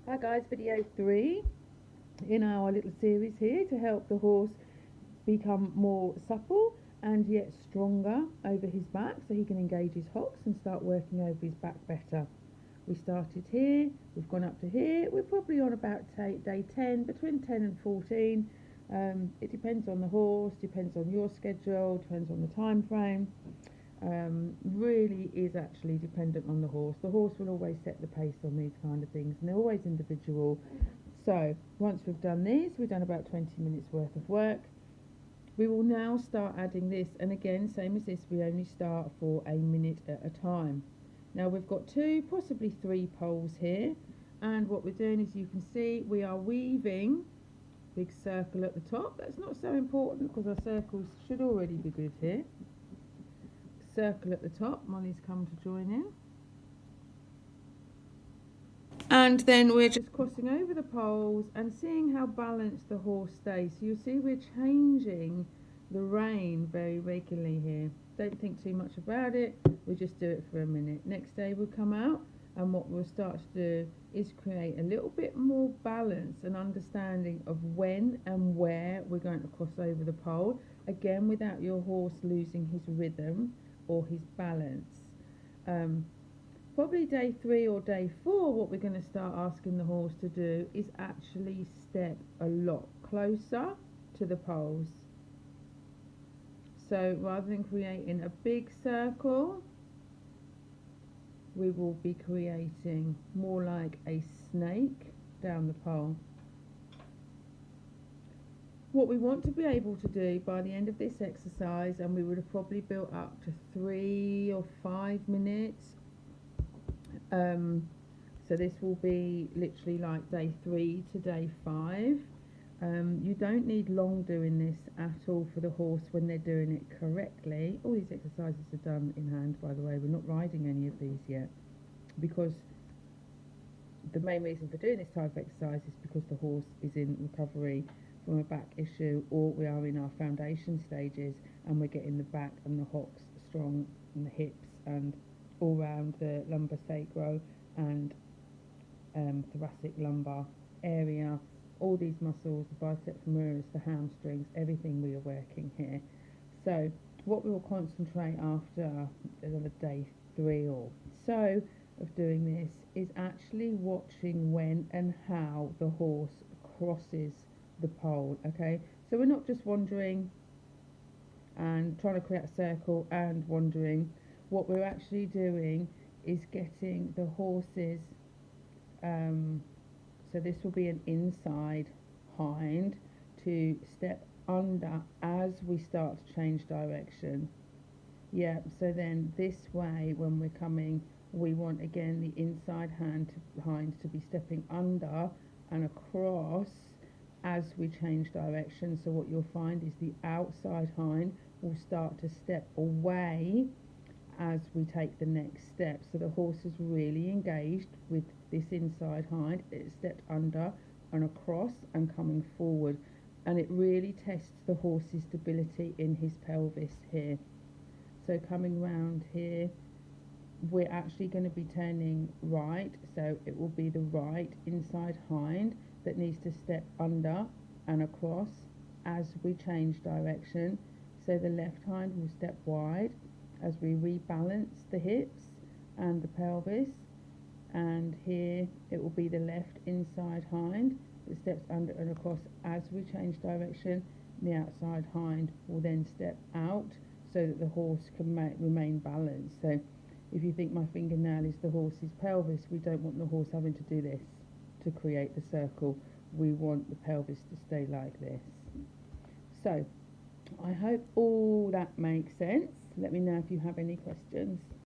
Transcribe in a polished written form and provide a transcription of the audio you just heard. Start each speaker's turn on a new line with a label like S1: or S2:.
S1: Hi guys, video 3 in our little series here to help the horse become more supple and yet stronger over his back so he can engage his hocks and start working over his back better. We started here, we've gone up to here, we're probably on about day 10, between 10 and 14. It depends on the horse, depends on your schedule, depends on the time frame. Really is actually dependent on the horse. The horse will always set the pace on these kind of things, and they're always individual. So once we've done these, we've done about 20 minutes worth of work. We will now start adding this, and again, same as this, we only start for a minute at a time. Now we've got 2, possibly 3 poles here, and what we're doing is, you can see we are weaving big circle at the top. That's not so important because our circles should already be good here. Circle at the top. Molly's come to join in. And then we're just crossing over the poles and seeing how balanced the horse stays. So you'll see we're changing the rein very regularly here. Don't think too much about it. We just do it for a minute. Next day we'll come out, and what we'll start to do is create a little bit more balance and understanding of when and where we're going to cross over the pole. Again, without your horse losing his rhythm or his balance. Probably day 3 or day 4, what we're going to start asking the horse to do is actually step a lot closer to the poles. So rather than creating a big circle, we will be creating more like a snake down the pole. What we want to be able to do by the end of this exercise, and we would have probably built up to 3 or 5 minutes. So this will be literally like day 3 to day 5. You don't need long doing this at all for the horse when they're doing it correctly. All these exercises are done in hand, by the way. We're not riding any of these yet, because the main reason for doing this type of exercise is because the horse is in recovery from a back issue, or we are in our foundation stages and we're getting the back and the hocks strong, and the hips and all round the lumbar sacro and thoracic lumbar area, all these muscles, the biceps femoris, the hamstrings, everything we are working here. So what we will concentrate after another day 3 or so of doing this is actually watching when and how the horse crosses the pole. Okay, so we're not just wandering and trying to create a circle and wandering. What we're actually doing is getting the horses, so this will be an inside hind, to step under as we start to change direction. Yeah, so then this way when we're coming, we want again the inside hind to be stepping under and across as we change direction. So what you'll find is the outside hind will start to step away as we take the next step. So the horse is really engaged with this inside hind. It's stepped under and across and coming forward, and it really tests the horse's stability in his pelvis here. So coming round here, we're actually going to be turning right, so it will be the right inside hind that needs to step under and across as we change direction. So the left hind will step wide as we rebalance the hips and the pelvis, and here it will be the left inside hind that steps under and across as we change direction. The outside hind will then step out so that the horse can remain balanced. So if you think my fingernail is the horse's pelvis, we don't want the horse having to do this to create the circle. We want the pelvis to stay like this. So I hope all that makes sense. Let me know if you have any questions.